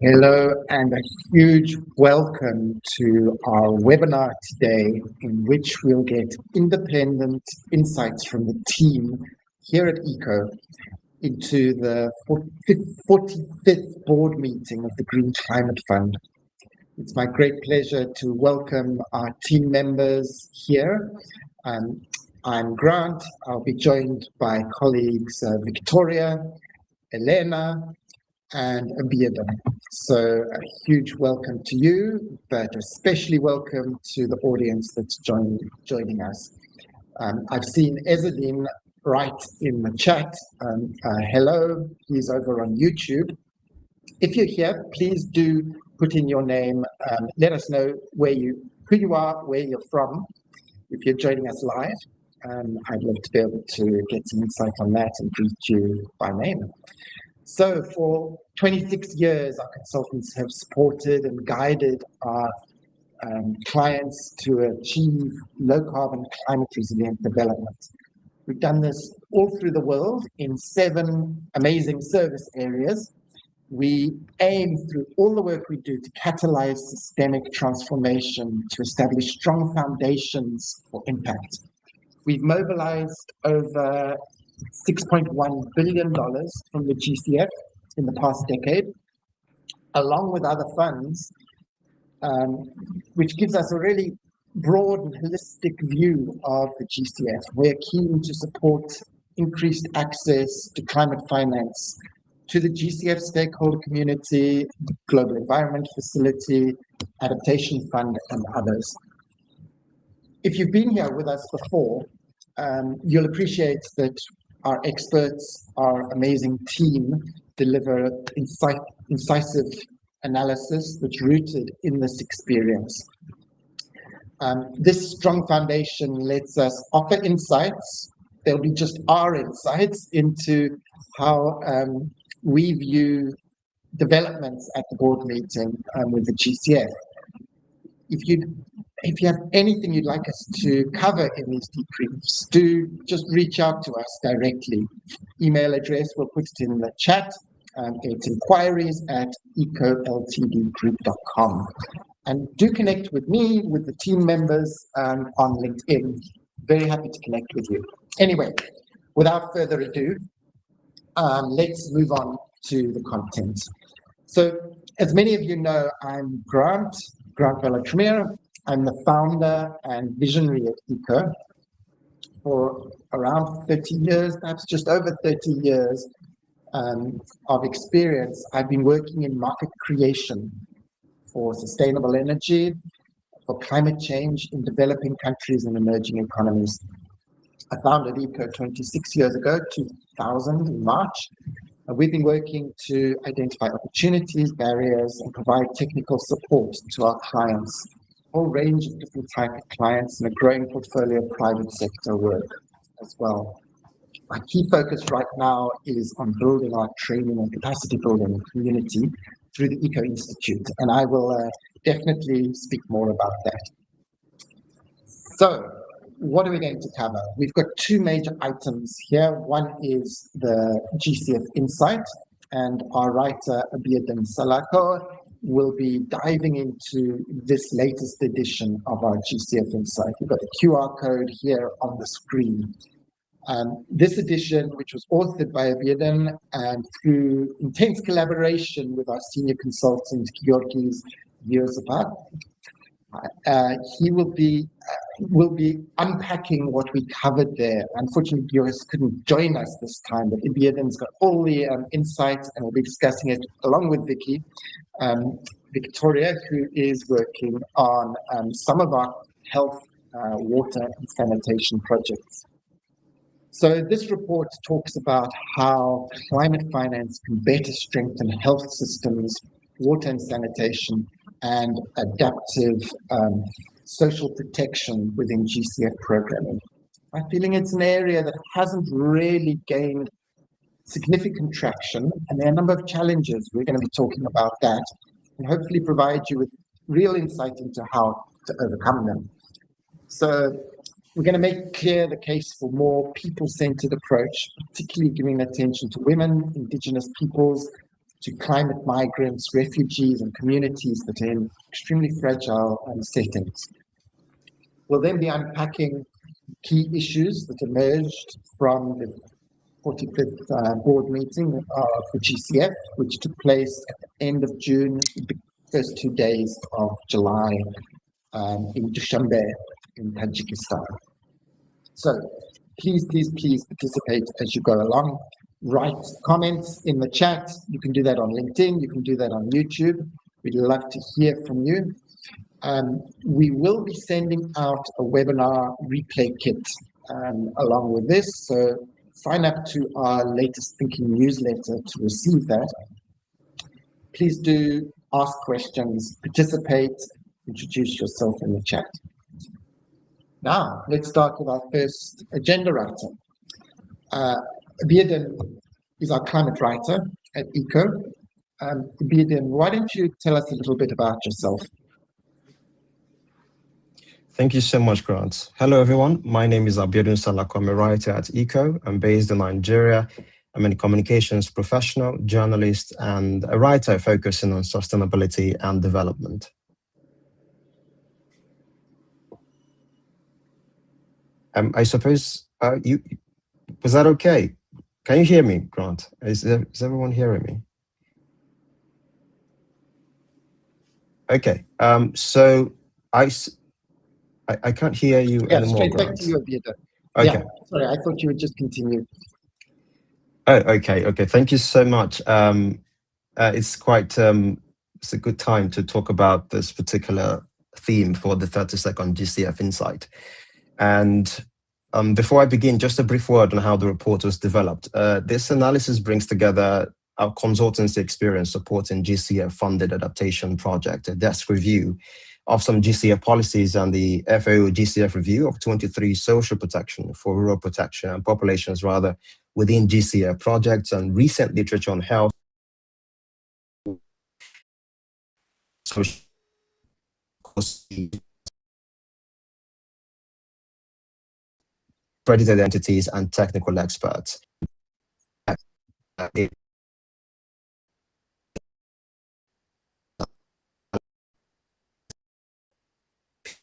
Hello and a huge welcome to our webinar today, in which we'll get independent insights from the team here at ECO into the 45th board meeting of the Green Climate Fund. It's my great pleasure to welcome our team members here. I'm Grant. I'll be joined by colleagues Victoria, Elena, and Abiodun. So a huge welcome to you, but especially welcome to the audience that's joining us. I've seen Ezadin right in the chat. Hello, he's over on YouTube. If you're here, please do put in your name. Let us know who you are, where you're from. If you're joining us live, I'd love to be able to get some insight on that and greet you by name. So for 26 years, our consultants have supported and guided our clients to achieve low-carbon, climate-resilient development. We've done this all through the world in 7 amazing service areas. We aim through all the work we do to catalyze systemic transformation, to establish strong foundations for impact. We've mobilized over $6.1 billion from the GCF in the past decade, along with other funds, which gives us a really broad and holistic view of the GCF. We're keen to support increased access to climate finance to the GCF stakeholder community, Global Environment Facility, Adaptation Fund, and others. If you've been here with us before, you'll appreciate that our experts, our amazing team, deliver incisive analysis that's rooted in this experience. This strong foundation lets us offer insights. They'll be just our insights into how we view developments at the board meeting with the GCF. If you have anything you'd like us to cover in these debriefs, do just reach out to us directly. Email address, we'll put it in the chat. It's inquiries@ecoltdgroup.com. And do connect with me, with the team members on LinkedIn. Very happy to connect with you. Anyway, without further ado, let's move on to the content. So, as many of you know, I'm Grant Ballard-Tremeer. I'm the founder and visionary at ECO. For around 30 years, perhaps just over 30 years of experience, I've been working in market creation for sustainable energy, for climate change in developing countries and emerging economies. I founded ECO 26 years ago, 2000 in March. We've been working to identify opportunities, barriers, and provide technical support to our clients. A whole range of different types of clients and a growing portfolio of private sector work as well. My key focus right now is on building our training and capacity building community through the ECO Institute, and I will definitely speak more about that. So, what are we going to cover? We've got 2 major items here. One is the GCF Insight, and our writer, Abiodun Salako, will be diving into this latest edition of our GCF Insight. We've got a QR code here on the screen. This edition, which was authored by Abiodun and through intense collaboration with our senior consultant, Georgis Viozapat, he will be unpacking what we covered there. Unfortunately, Georgis couldn't join us this time, but Abiodun's got all the insights, and we'll be discussing it along with Victoria, who is working on some of our health, water, and sanitation projects. So this report talks about how climate finance can better strengthen health systems, water and sanitation, and adaptive social protection within GCF programming. I'm feeling it's an area that hasn't really gained significant traction, and there are a number of challenges. We're going to be talking about that and hopefully provide you with real insight into how to overcome them. So we're going to make clear the case for more people-centered approach, particularly giving attention to women, Indigenous peoples, to climate migrants, refugees, and communities that are in extremely fragile settings. We'll then be unpacking key issues that emerged from the 45th board meeting for GCF, which took place at the end of June, the first 2 days of July in Dushanbe in Tajikistan. So please participate as you go along. Write comments in the chat. You can do that on LinkedIn. You can do that on YouTube. We'd love to hear from you. We will be sending out a webinar replay kit along with this. So sign up to our latest Thinking newsletter to receive that. Please do ask questions, participate, introduce yourself in the chat. Now, let's start with our first agenda item. Abiodun is our climate writer at ECO. Abiodun, why don't you tell us a little bit about yourself? Thank you so much, Grant. Hello, everyone. My name is Abiodun Salako. I'm a writer at ECO. I'm based in Nigeria. I'm a communications professional, journalist, and a writer focusing on sustainability and development. I suppose was that okay? Can you hear me, Grant? Is everyone hearing me? Okay. So I can't hear you anymore, straight Grant. back to you, Abiodun. Okay. Yeah, sorry, I thought you would just continue. Oh, okay. Thank you so much. It's quite it's a good time to talk about this particular theme for the 30-second GCF Insight. And before I begin, just a brief word on how the report was developed. This analysis brings together our consultancy experience supporting GCF-funded adaptation project, a desk review of some GCF policies, and the FAO GCF review of 23 social protection for rural protection and populations rather within GCF projects, and recent literature on health, social accredited entities, and technical experts.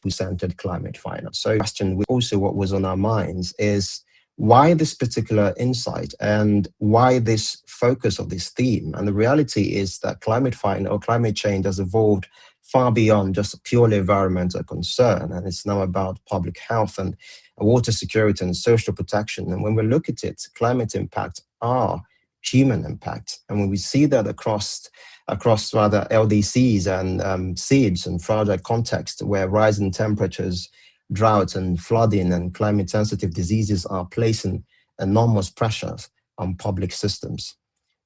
Centered climate finance. So, question also what was on our minds is why this particular insight and why this focus of this theme? And the reality is that climate finance or climate change has evolved far beyond just a purely environmental concern, and it's now about public health and water security and social protection. And when we look at it, climate impacts are human impact, and when we see that across rather LDCs and seeds and fragile context where rising temperatures, droughts and flooding and climate sensitive diseases are placing enormous pressures on public systems.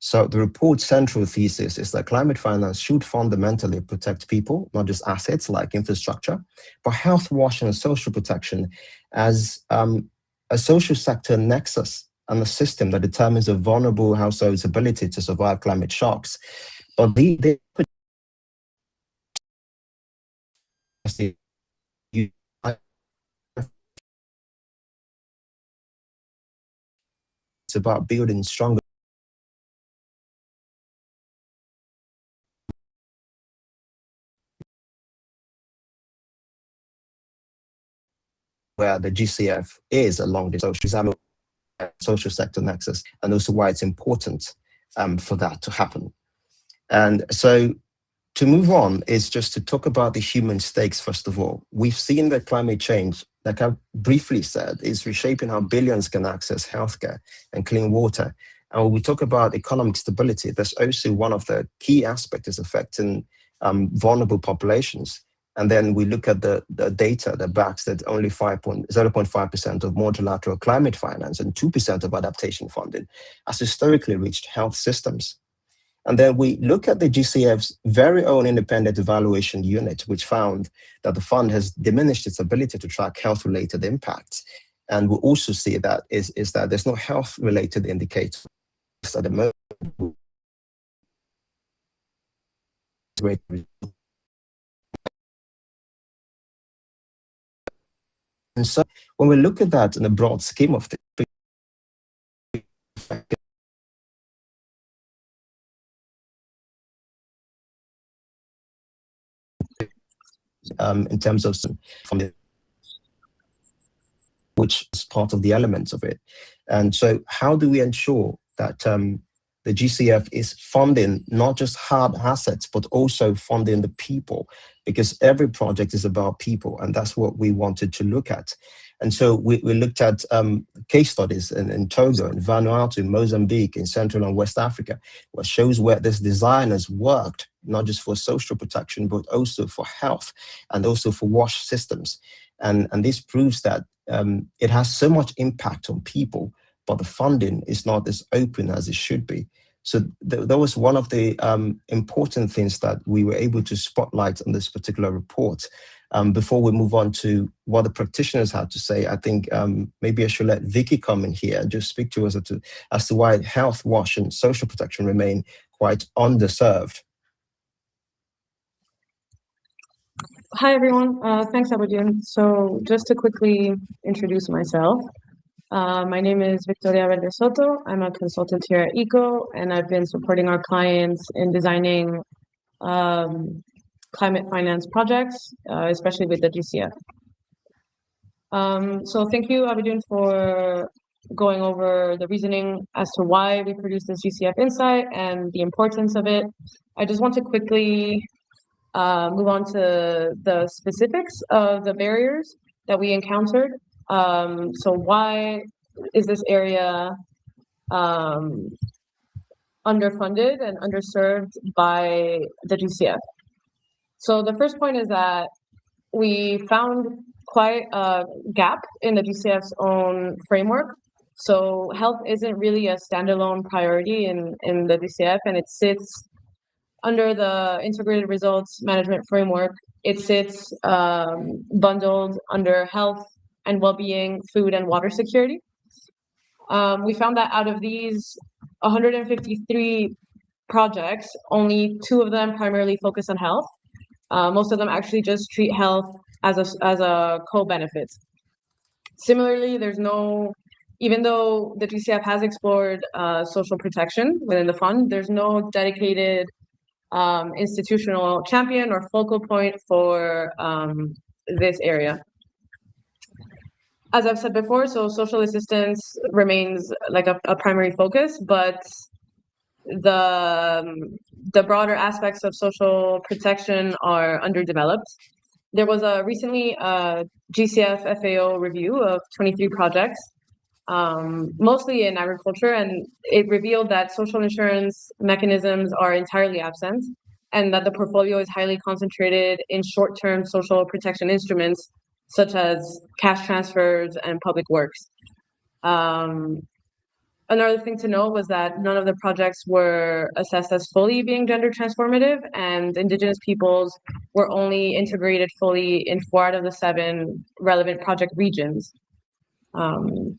So the report's central thesis is that climate finance should fundamentally protect people, not just assets like infrastructure, but health, water and social protection as a social sector nexus and a system that determines a vulnerable household's ability to survive climate shocks. But it's about building stronger where the GCF is along the social sector nexus, and also why it's important for that to happen. And so to move on is just to talk about the human stakes, first of all. We've seen that climate change, like I briefly said, is reshaping how billions can access healthcare and clean water. And when we talk about economic stability, that's also one of the key aspects is affecting vulnerable populations. And then we look at the data that backs that only 0.5% of multilateral climate finance and 2% of adaptation funding has historically reached health systems. And then we look at the GCF's very own independent evaluation unit, which found that the fund has diminished its ability to track health-related impacts. And we also see that is that there's no health-related indicators at the moment. And so when we look at that in a broad scheme of things, in terms of funding, which is part of the elements of it. And so how do we ensure that the GCF is funding not just hard assets, but also funding the people? Because every project is about people, and that's what we wanted to look at. And so we looked at case studies in Togo, in Vanuatu, in Mozambique, in Central and West Africa, which shows where this design has worked, not just for social protection, but also for health and also for wash systems. And this proves that it has so much impact on people, but the funding is not as open as it should be. So that was one of the important things that we were able to spotlight on this particular report. Before we move on to what the practitioners had to say, I think maybe I should let Vicky come in here and just speak to us as to why health, wash, and social protection remain quite underserved. Hi, everyone. Thanks, Abiodun. So just to quickly introduce myself, my name is Victoria Verdesoto. I'm a consultant here at ECO, and I've been supporting our clients in designing climate finance projects, especially with the GCF. So thank you, Abiodun, for going over the reasoning as to why we produced this GCF insight and the importance of it. I just want to quickly move on to the specifics of the barriers that we encountered. So why is this area underfunded and underserved by the GCF? So the first point is that we found quite a gap in the GCF's own framework. So health isn't really a standalone priority in the GCF, and it sits under the integrated results management framework. It sits bundled under health and well-being, food and water security. We found that out of these 153 projects, only 2 of them primarily focus on health. Most of them actually just treat health as a co-benefit. Similarly, there's no, even though the GCF has explored social protection within the fund, there's no dedicated institutional champion or focal point for this area. As I've said before, so social assistance remains like a primary focus, but the broader aspects of social protection are underdeveloped. There was a recently GCF FAO review of 23 projects, mostly in agriculture, and it revealed that social insurance mechanisms are entirely absent, and that the portfolio is highly concentrated in short-term social protection instruments, such as cash transfers and public works. Another thing to note was that none of the projects were assessed as fully being gender transformative, and Indigenous peoples were only integrated fully in 4 out of the 7 relevant project regions. And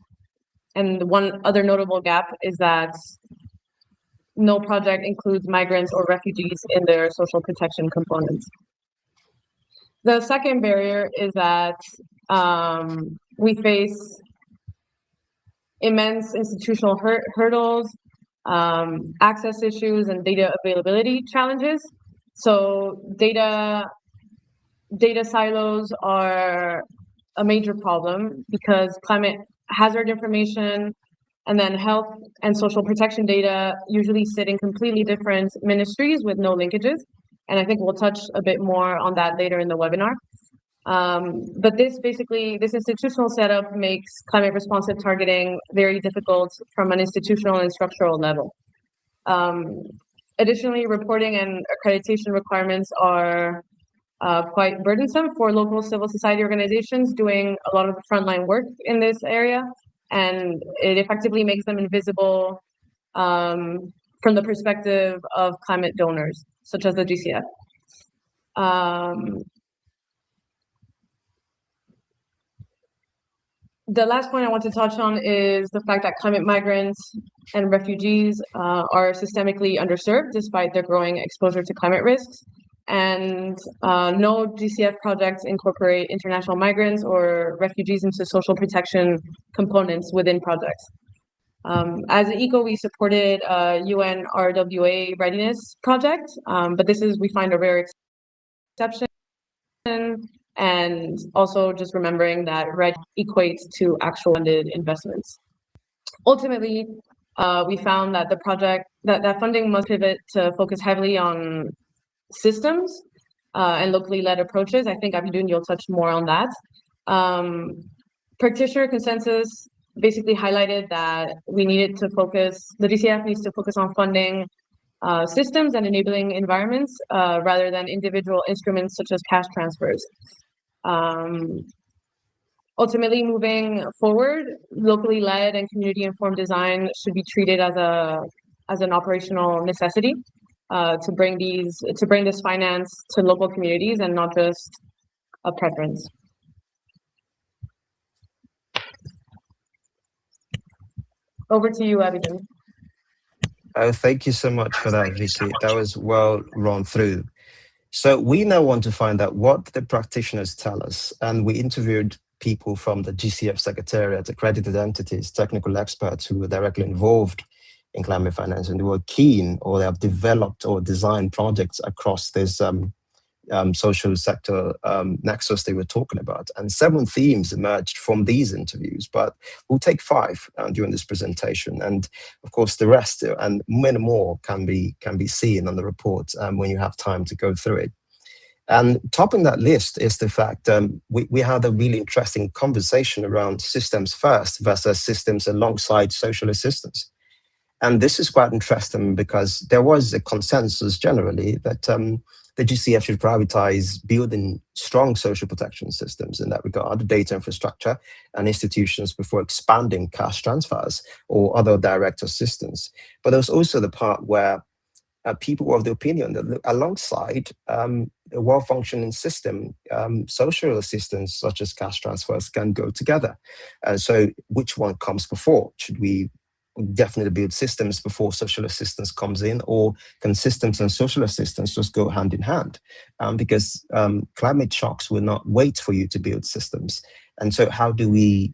one other notable gap is that no project includes migrants or refugees in their social protection components. The second barrier is that we face immense institutional hurdles, access issues, and data availability challenges. So data silos are a major problem because climate hazard information and then health and social protection data usually sit in completely different ministries with no linkages. And I think we'll touch a bit more on that later in the webinar. But this institutional setup makes climate responsive targeting very difficult from an institutional and structural level. Additionally, reporting and accreditation requirements are quite burdensome for local civil society organizations doing a lot of the frontline work in this area, and it effectively makes them invisible from the perspective of climate donors, such as the GCF. The last point I want to touch on is the fact that climate migrants and refugees are systemically underserved despite their growing exposure to climate risks. And no GCF projects incorporate international migrants or refugees into social protection components within projects. As ECO, we supported a UN RWA readiness project, but this is, we find, a rare exception. and also just remembering that red equates to actual funded investments. Ultimately, we found that the project, that funding must pivot to focus heavily on systems and locally led approaches. I think Abiodun, you'll touch more on that. Practitioner consensus basically highlighted that we needed to focus, the GCF needs to focus on funding systems and enabling environments rather than individual instruments such as cash transfers. Ultimately, moving forward, locally led and community informed design should be treated as an operational necessity to bring this finance to local communities and not just a preference. Over to you, Abiodun. Thank you so much for that, Vicky. That was well run through. So we now want to find out what the practitioners tell us, and we interviewed people from the GCF Secretariat, accredited entities, technical experts who were directly involved in climate finance, and they were keen, or they have developed or designed projects across this social sector nexus they were talking about. And 7 themes emerged from these interviews, but we'll take 5 during this presentation. And of course, the rest and many more can be seen on the report when you have time to go through it. And topping that list is the fact we had a really interesting conversation around systems first versus systems alongside social assistance. And this is quite interesting because there was a consensus generally that the GCF should prioritize building strong social protection systems in that regard, data infrastructure and institutions before expanding cash transfers or other direct assistance. But there was also the part where people were of the opinion that alongside a well-functioning system, social assistance such as cash transfers can go together. So which one comes before? Should we definitely build systems before social assistance comes in, or can systems and social assistance just go hand in hand? Because climate shocks will not wait for you to build systems. And so how do we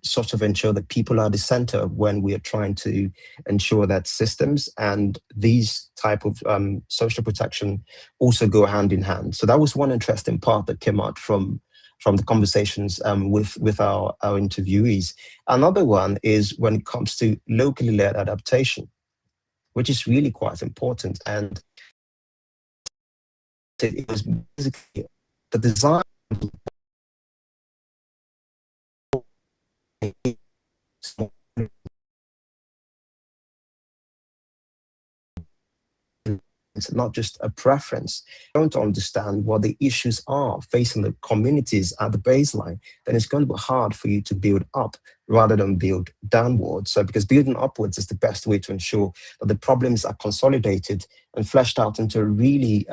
sort of ensure that people are the center when we are trying to ensure that systems and these type of social protection also go hand in hand? So that was one interesting part that came out from the conversations with our interviewees. Another one is when it comes to locally led adaptation, which is really quite important. And it was basically the design it's not just a preference. Don't understand what the issues are facing the communities at the baseline, then it's going to be hard for you to build up rather than build downwards. So because building upwards is the best way to ensure that the problems are consolidated and fleshed out into a really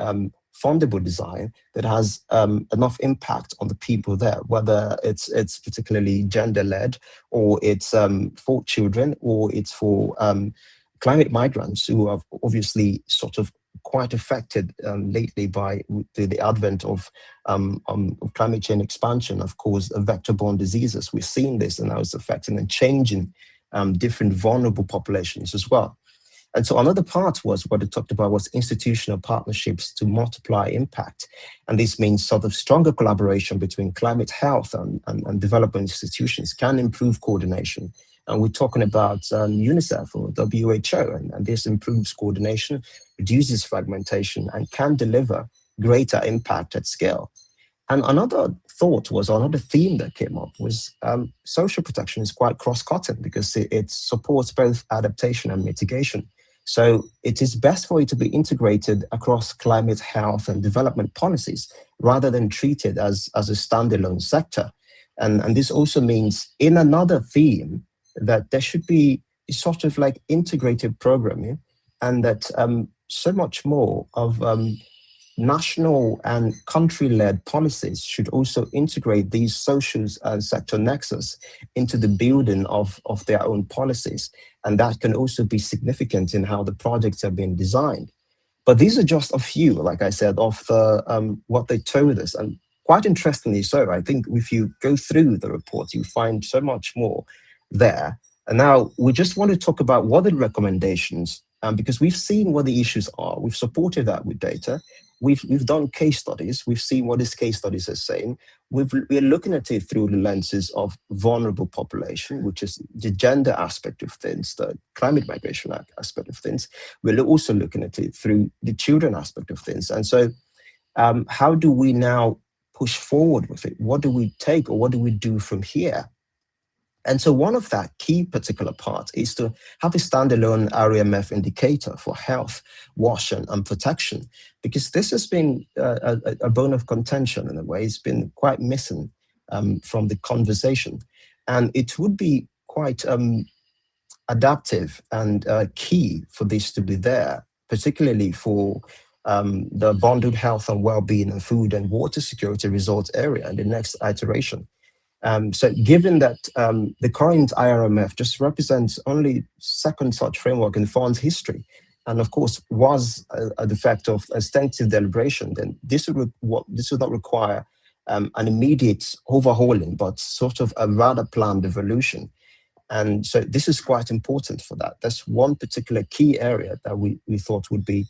fundable design that has enough impact on the people there, whether it's particularly gender-led, or it's for children, or it's for climate migrants who are obviously sort of quite affected lately by the advent of climate change expansion, of course, vector-borne diseases. We're seeing this, and now it's affecting and changing different vulnerable populations as well. And so another part was what it talked about was institutional partnerships to multiply impact. And this means sort of stronger collaboration between climate health and development institutions can improve coordination. And we're talking about UNICEF or WHO, and this improves coordination, reduces fragmentation, and can deliver greater impact at scale. And another thought was, another theme that came up was social protection is quite cross-cutting because it supports both adaptation and mitigation. So it is best for it to be integrated across climate, health, and development policies rather than treated as a standalone sector. And this also means, in another theme, that there should be sort of like integrated programming, and that so much more of national and country-led policies should also integrate these social sector nexus into the building of their own policies. And that can also be significant in how the projects are being designed. But these are just a few, like I said, of the what they told us. And quite interestingly so, I think if you go through the report, you find so much more there. And now we just want to talk about what are the recommendations, because we've seen what the issues are. We've supported that with data. we've done case studies. We've seen what these case studies are saying. We're looking at it through the lenses of vulnerable population, which is the gender aspect of things, the climate migration aspect of things. We're also looking at it through the children aspect of things. And so how do we now push forward with it? What do we take, or what do we do from here? And so one of that key particular part is to have a standalone RMF indicator for health, wash, and protection, because this has been a bone of contention in a way. It's been quite missing from the conversation. And it would be quite adaptive and key for this to be there, particularly for the bonded health and well-being and food and water security results area in the next iteration. So given that the current IRMF just represents only second such framework in fund's history, and of course was a defect of extensive deliberation, then this would not require an immediate overhauling, but sort of a rather planned evolution. And so this is quite important for that. That's one particular key area that we thought would be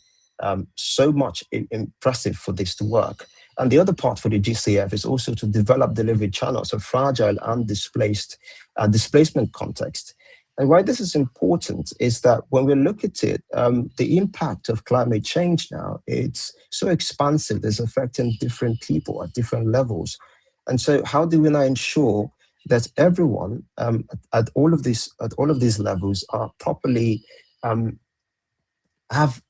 so much impressive for this to work. And the other part for the GCF is also to develop delivery channels of fragile and displacement context. And why this is important is that when we look at it, the impact of climate change now, it's so expansive, it's affecting different people at different levels. And so how do we now ensure that everyone at all of these levels are properly have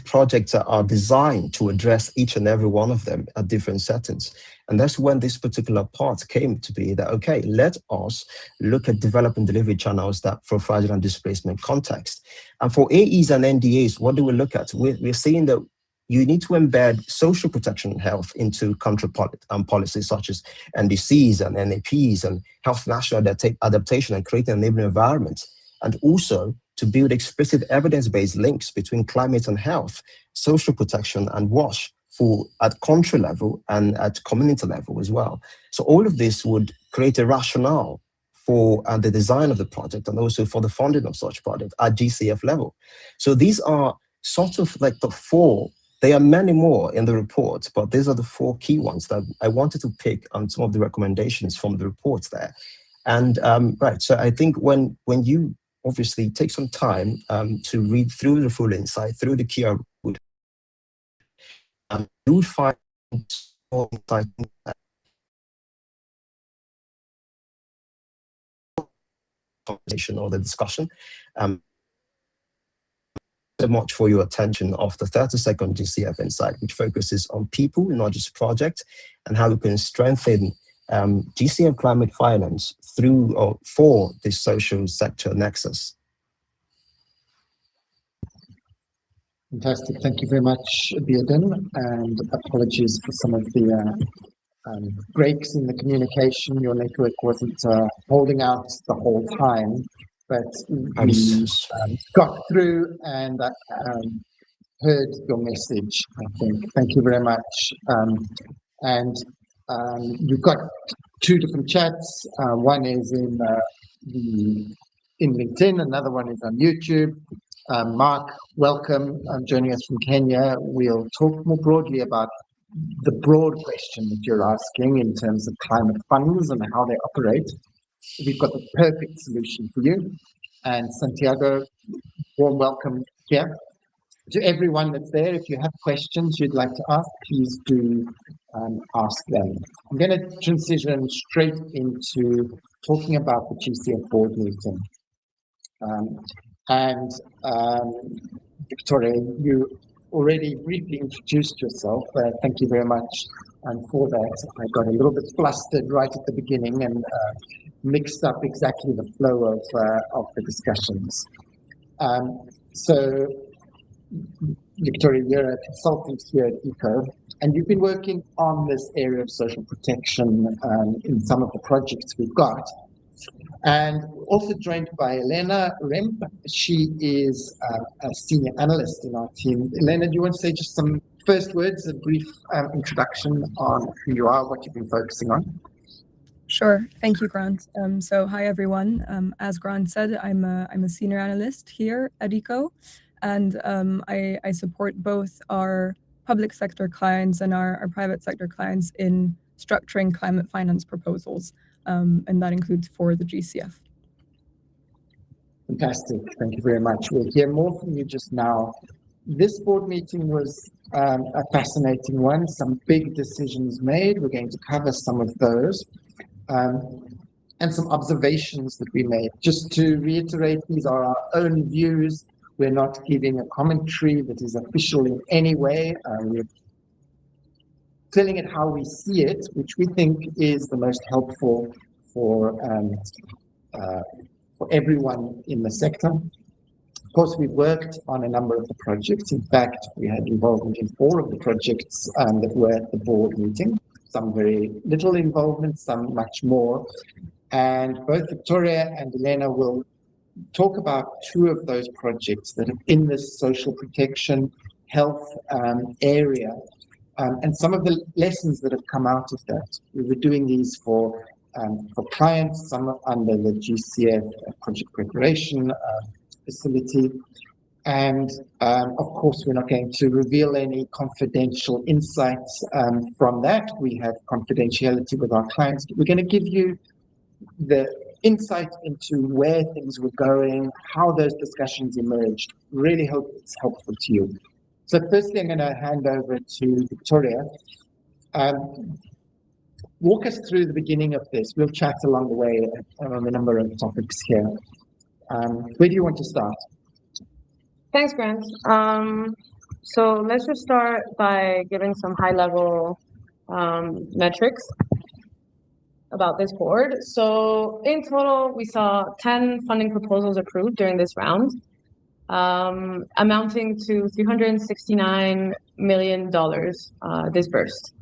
projects that are designed to address each and every one of them at different settings? And that's when this particular part came to be, that, okay, let us look at developing delivery channels that for fragile and displacement context. And for AEs and NDAs, what do we look at? We're seeing that you need to embed social protection and health into country policies such as NDCs and NAPs and health national adaptation and creating enabling environments, and also to build explicit evidence-based links between climate and health, social protection and WASH at country level and at community level as well. So all of this would create a rationale for the design of the project and also for the funding of such project at GCF level. So these are sort of like the four. There are many more in the report, but these are the four key ones that I wanted to pick on some of the recommendations from the report there. And right, so I think when you obviously take some time to read through the full insight, through the key report, you would find more insight conversation or the discussion. So much for your attention of the 32nd GCF Insight, which focuses on people, not just projects, and how we can strengthen GCF climate finance through or for this social sector nexus. Fantastic. Thank you very much, Abiodun, and apologies for some of the breaks in the communication. Your network wasn't holding out the whole time, but we got through and heard your message, I think. Thank you very much. We've got two different chats. One is in LinkedIn, another one is on YouTube. Mark, welcome, joining us from Kenya. We'll talk more broadly about the broad question that you're asking in terms of climate funds and how they operate. We've got the perfect solution for you. And Santiago, warm welcome here. To everyone that's there, if you have questions you'd like to ask, please do ask them. I'm going to transition straight into talking about the GCF board meeting. Victoria, you already briefly introduced yourself. Thank you very much for that. I got a little bit flustered right at the beginning and mixed up exactly the flow of the discussions. So, Victoria, you're a consultant here at ECO, and you've been working on this area of social protection in some of the projects we've got. And also joined by Elena Remp. She is a senior analyst in our team. Elena, do you want to say just some first words, a brief introduction on who you are, what you've been focusing on? Sure. Thank you, Grant. So hi, everyone. As Grant said, I'm a senior analyst here at ECO, and I support both our public sector clients and our private sector clients in structuring climate finance proposals, and that includes for the GCF. Fantastic. Thank you very much. We'll hear more from you just now. This board meeting was a fascinating one. Some big decisions made. We're going to cover some of those and some observations that we made. Just to reiterate, these are our own views. We're not giving a commentary that is official in any way. We're telling it how we see it, which we think is the most helpful for everyone in the sector. Of course, we worked on a number of the projects. In fact, we had involvement in 4 of the projects that were at the board meeting. Some very little involvement, some much more. And both Victoria and Elena will talk about 2 of those projects that are in this social protection health area, and some of the lessons that have come out of that. We were doing these for clients, some under the GCF project preparation facility. And of course, we're not going to reveal any confidential insights from that. We have confidentiality with our clients. We're going to give you the insight into where things were going, how those discussions emerged. Really hope it's helpful to you. So firstly, I'm going to hand over to Victoria. Walk us through the beginning of this. We'll chat along the way on a number of topics here. Where do you want to start? Thanks, Grant. So let's just start by giving some high-level metrics about this board. So in total, we saw 10 funding proposals approved during this round, amounting to $369 million disbursed.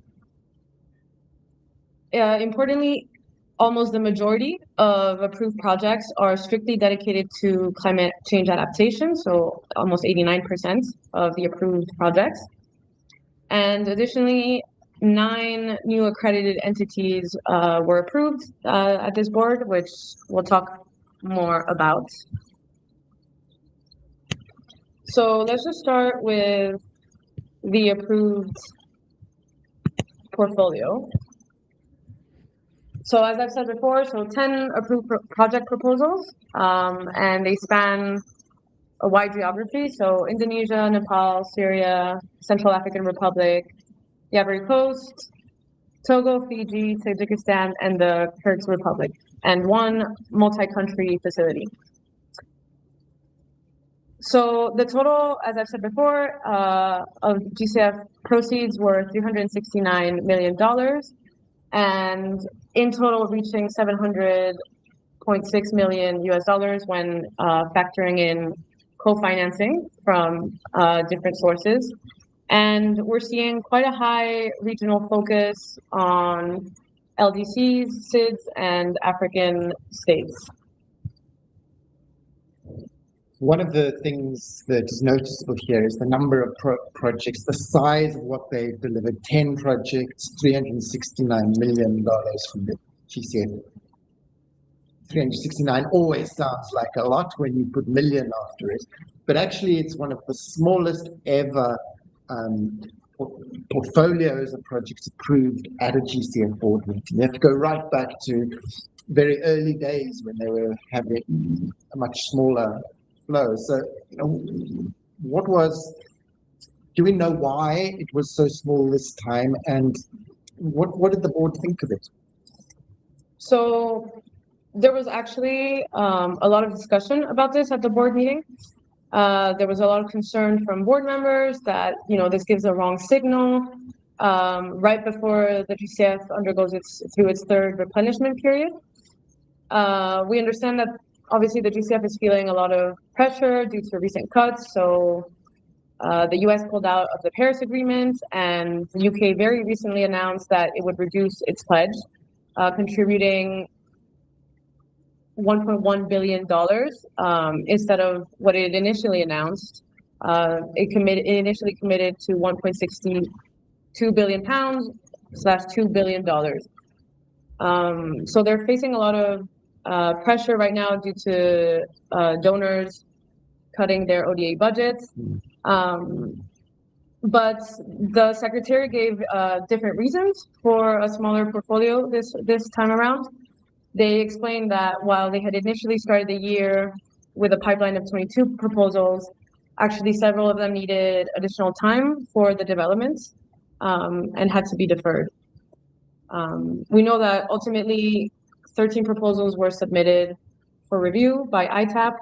Importantly, almost the majority of approved projects are strictly dedicated to climate change adaptation, so almost 89% of the approved projects. And additionally, 9 new accredited entities were approved at this board, which we'll talk more about. So let's just start with the approved portfolio. So as I've said before, so 10 approved project proposals, and they span a wide geography. So Indonesia, Nepal, Syria, Central African Republic, the Ivory Coast, Togo, Fiji, Tajikistan, and the Kyrgyz Republic, and 1 multi-country facility. So the total, as I've said before, of GCF proceeds were $369 million, and in total reaching $700.6 million when factoring in co-financing from different sources. And we're seeing quite a high regional focus on LDCs, SIDS, and African states. One of the things that is noticeable here is the number of projects, the size of what they've delivered. 10 projects, $369 million from the GCF. 369 always sounds like a lot when you put million after it, but actually it's one of the smallest ever portfolios of projects approved at a GCF board meeting. You have to go right back to very early days when they were having a much smaller flow. So, do we know why it was so small this time, and what did the board think of it? So there was actually a lot of discussion about this at the board meeting. There was a lot of concern from board members that, this gives a wrong signal right before the GCF undergoes through its 3rd replenishment period. We understand that obviously the GCF is feeling a lot of pressure due to recent cuts. So the US pulled out of the Paris Agreement, and the UK very recently announced that it would reduce its pledge, contributing $1.1 billion instead of what it initially announced. It initially committed to £1.62 billion /$2 billion. So they're facing a lot of pressure right now due to donors cutting their ODA budgets. But the secretary gave different reasons for a smaller portfolio this time around. They explained that while they had initially started the year with a pipeline of 22 proposals, actually several of them needed additional time for the developments and had to be deferred. We know that ultimately 13 proposals were submitted for review by ITAP,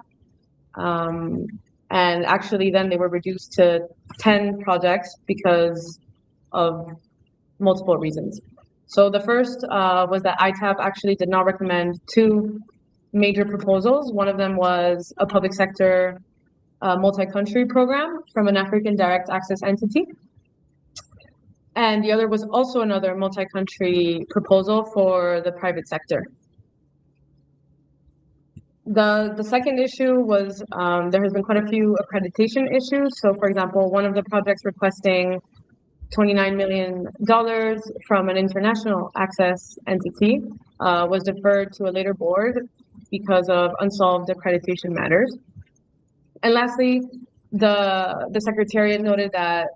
and actually then they were reduced to 10 projects because of multiple reasons. So the first was that ITAP actually did not recommend two major proposals. One of them was a public sector multi-country program from an African direct access entity. And the other was also another multi-country proposal for the private sector. The second issue was there has been quite a few accreditation issues. So for example, one of the projects requesting $29 million from an international access entity was deferred to a later board because of unsolved accreditation matters. And lastly, the Secretariat noted that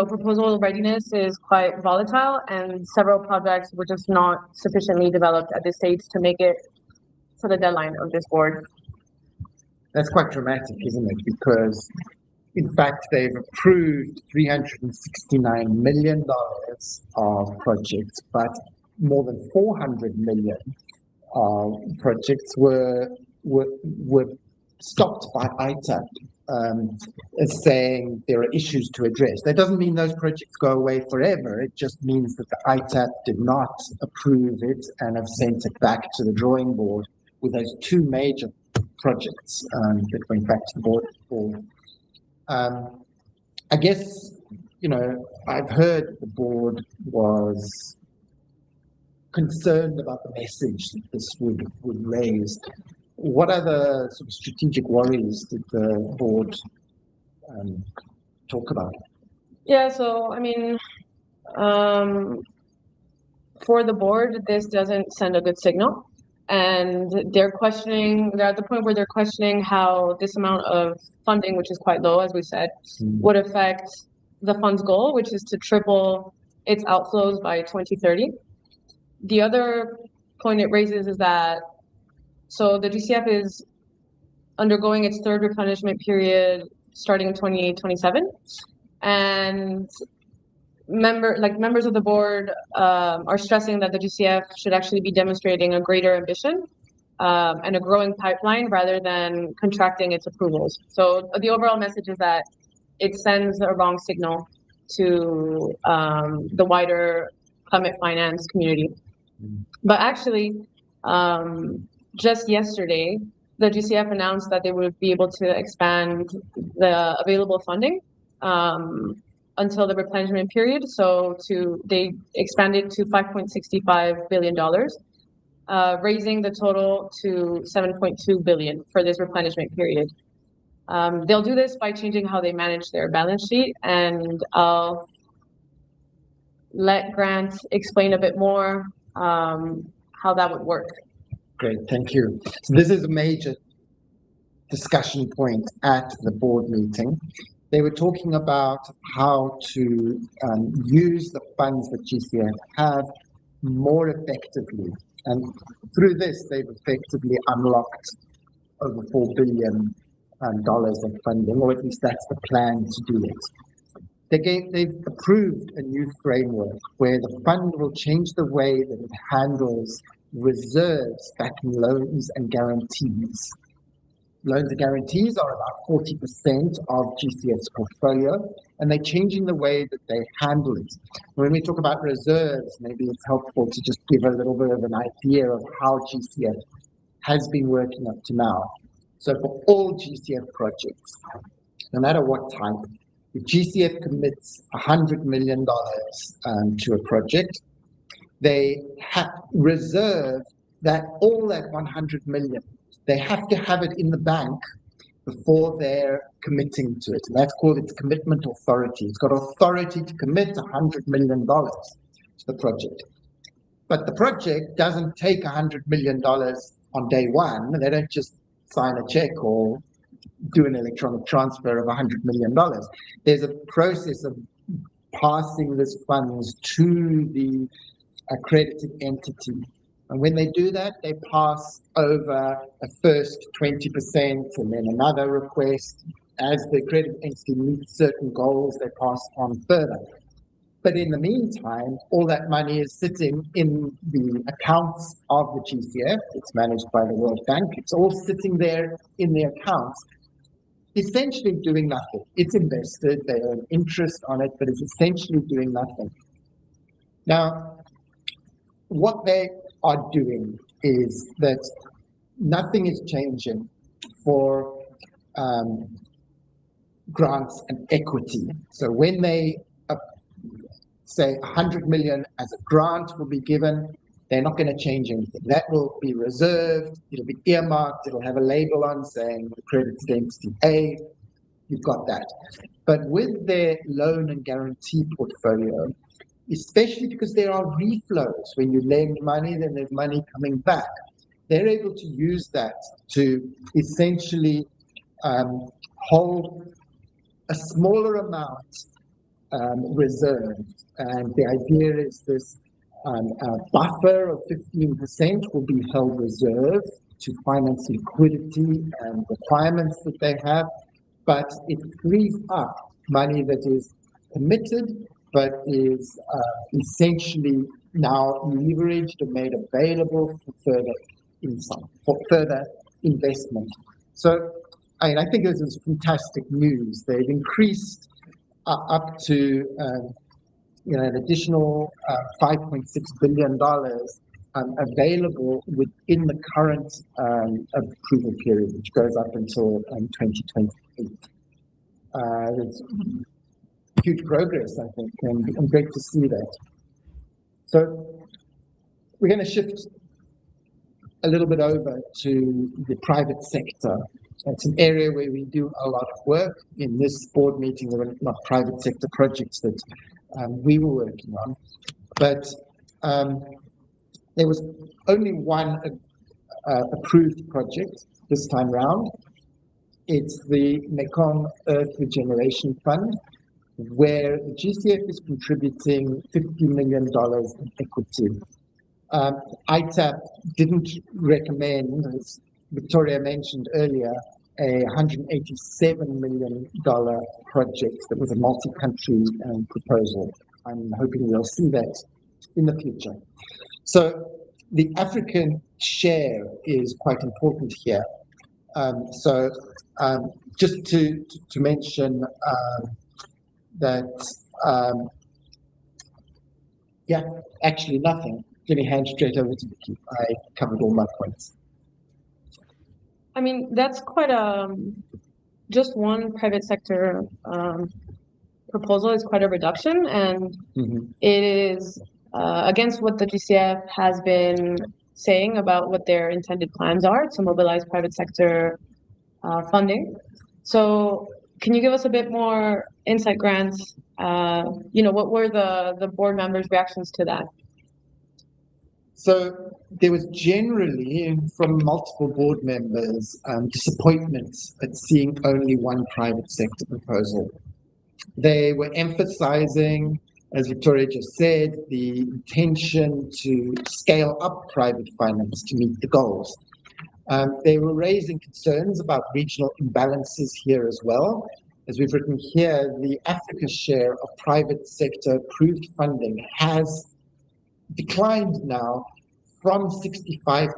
proposal readiness is quite volatile and several projects were just not sufficiently developed at this stage to make it to the deadline of this board. That's quite dramatic, isn't it? Because in fact, they've approved $369 million of projects, but more than 400 million projects were stopped by ITAP as saying there are issues to address. That doesn't mean those projects go away forever. It just means that the ITAP did not approve it and have sent it back to the drawing board with those two major projects that went back to the board for. I guess, I've heard the board was concerned about the message that this would raise. What other sort of strategic worries did the board talk about? Yeah, so I mean, for the board, this doesn't send a good signal. And they're at the point where they're questioning how this amount of funding, which is quite low, as we said, would affect the fund's goal, which is to triple its outflows by 2030. The other point it raises is that, so the GCF is undergoing its third replenishment period starting in 2027. And members of the board are stressing that the GCF should actually be demonstrating a greater ambition and a growing pipeline rather than contracting its approvals. So the overall message is that it sends a wrong signal to the wider climate finance community. But actually, just yesterday, the GCF announced that they would be able to expand the available funding until the replenishment period. So they expanded to $5.65 billion, raising the total to $7.2 billion for this replenishment period. They'll do this by changing how they manage their balance sheet, and I'll let Grant explain a bit more how that would work. Great, thank you. So this is a major discussion point at the board meeting. They were talking about how to use the funds that GCF have more effectively. And through this, they've effectively unlocked over $4 billion of funding, or at least that's the plan to do it. They've approved a new framework where the fund will change the way that it handles reserves backing loans and guarantees. Loans and guarantees are about 40% of GCF's portfolio, and they're changing the way that they handle it. When we talk about reserves, maybe it's helpful to just give a little bit of an idea of how GCF has been working up to now. So for all GCF projects, no matter what type, if GCF commits $100 million to a project, they have reserved that all that 100 million. They have to have it in the bank before they're committing to it. And that's called its commitment authority. It's got authority to commit $100 million to the project. But the project doesn't take $100 million on day one. They don't just sign a check or do an electronic transfer of $100 million. There's a process of passing these funds to the accredited entity. And when they do that, they pass over a first 20% and then another request. As the accredited entity meets certain goals, they pass on further. But in the meantime, all that money is sitting in the accounts of the GCF. It's managed by the World Bank. It's all sitting there in the accounts, essentially doing nothing. It's invested, they earn interest on it, but it's essentially doing nothing. Now, what they are doing is that nothing is changing for grants and equity. So when they say 100 million as a grant will be given, they're not going to change anything. That will be reserved, it'll be earmarked, it'll have a label on saying accredited entity A, you've got that. But with their loan and guarantee portfolio, especially because there are reflows, when you lend money, then there's money coming back. They're able to use that to essentially hold a smaller amount reserved. And the idea is this buffer of 15% will be held reserved to finance liquidity and requirements that they have, but it frees up money that is committed but is essentially now leveraged and made available for further investment. So I think this is fantastic news. They've increased up to an additional $5.6 billion available within the current approval period, which goes up until 2028. It's huge progress, I think, and great to see that. So we're going to shift a little bit over to the private sector. It's an area where we do a lot of work. In this board meeting, there were not private sector projects that we were working on, but there was only one approved project this time round. It's the Mekong Earth Regeneration Fund, where the GCF is contributing $50 million in equity. ITAP didn't recommend, as Victoria mentioned earlier, a $187 million project that was a multi-country proposal. I'm hoping we'll see that in the future. So the African share is quite important here. Just to mention that, actually nothing. Let me hand straight over to Vicky. I covered all my points. I mean, that's quite just one private sector proposal is quite a reduction, and it is against what the GCF has been saying about what their intended plans are to mobilize private sector funding. So can you give us a bit more insight, Grant? What were the board members' reactions to that? So there was generally, from multiple board members, disappointment at seeing only one private sector proposal. They were emphasizing, as Victoria just said, the intention to scale up private finance to meet the goals. They were raising concerns about regional imbalances here as well. As we've written here, the Africa share of private sector approved funding has declined now from 65%,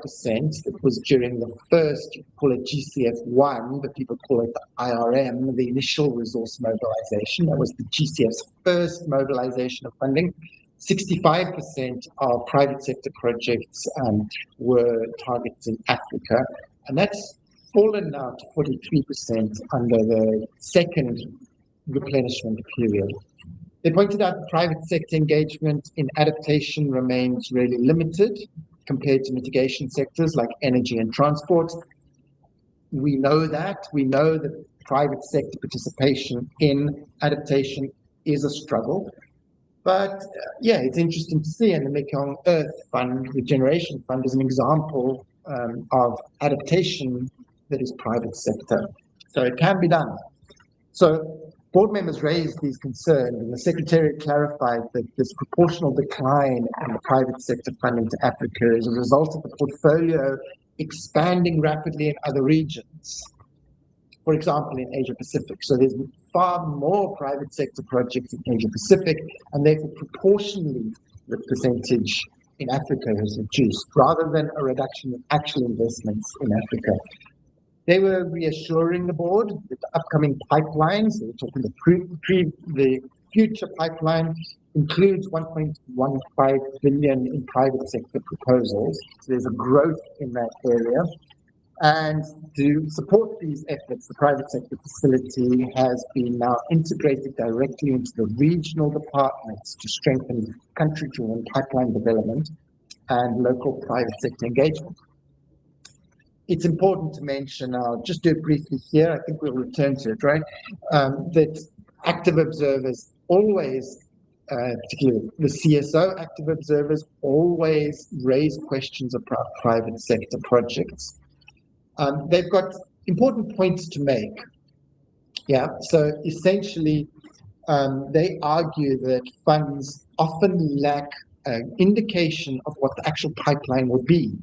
that was during the first, you call it GCF1, but people call it the IRM, the initial resource mobilization. That was the GCF's first mobilization of funding. 65% of private sector projects were targeting Africa, and that's fallen now to 43% under the second replenishment period. They pointed out that private sector engagement in adaptation remains really limited compared to mitigation sectors like energy and transport. We know that private sector participation in adaptation is a struggle. But it's interesting to see, and the Mekong Earth Fund, Regeneration Fund, is an example of adaptation that is private sector. So it can be done. So board members raised these concerns, and the Secretariat clarified that this proportional decline in the private sector funding to Africa is a result of the portfolio expanding rapidly in other regions. For example, in Asia Pacific. So there's far more private sector projects in Asia Pacific, and therefore proportionally the percentage in Africa has reduced, rather than a reduction in actual investments in Africa. They were reassuring the board that the upcoming pipelines, we're talking the future pipeline, includes 1.15 billion in private sector proposals. So there's a growth in that area. And to support these efforts, the private sector facility has been now integrated directly into the regional departments to strengthen country-driven pipeline development and local private sector engagement. It's important to mention, I'll just do it briefly here, I think we'll return to it, right? That active observers always, particularly the CSO active observers, always raise questions about private sector projects. They've got important points to make. Yeah, so essentially, they argue that funds often lack an indication of what the actual pipeline will be.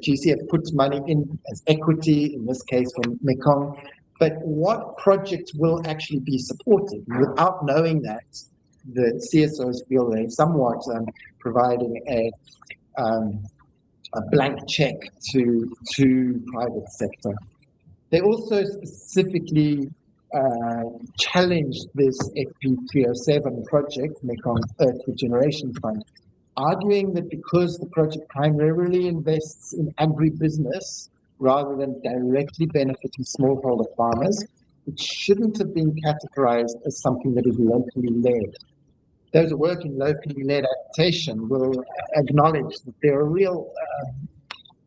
GCF puts money in as equity, in this case from Mekong, but what projects will actually be supported? Without knowing that, the CSOs feel they're somewhat providing a blank check to private sector. They also specifically challenged this FP307 project, Mekong Earth Regeneration Fund, arguing that because the project primarily invests in agribusiness rather than directly benefiting smallholder farmers, it shouldn't have been categorized as something that is locally led. Those who work in locally led adaptation will acknowledge that there are real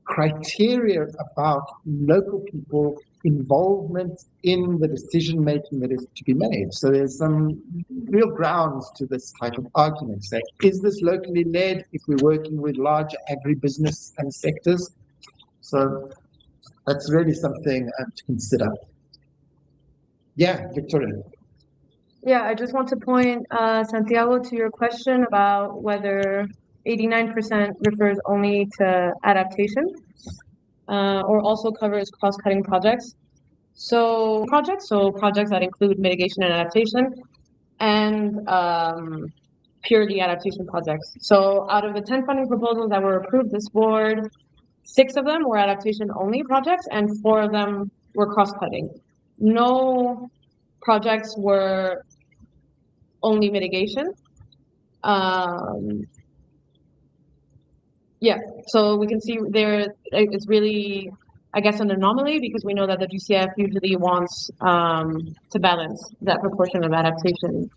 criteria about local people involvement in the decision making that is to be made. So there's some real grounds to this type of argument. Say, is this locally led if we're working with larger agribusiness and sectors? So that's really something to consider. Yeah, Victoria. Yeah, I just want to point, Santiago, to your question about whether 89% refers only to adaptation or also covers cross-cutting projects. So projects that include mitigation and adaptation and purely adaptation projects. So out of the 10 funding proposals that were approved this board, 6 of them were adaptation-only projects and 4 of them were cross-cutting. No projects were only mitigation. Yeah, so we can see there it's really, I guess, an anomaly because we know that the GCF usually wants to balance that proportion of adaptation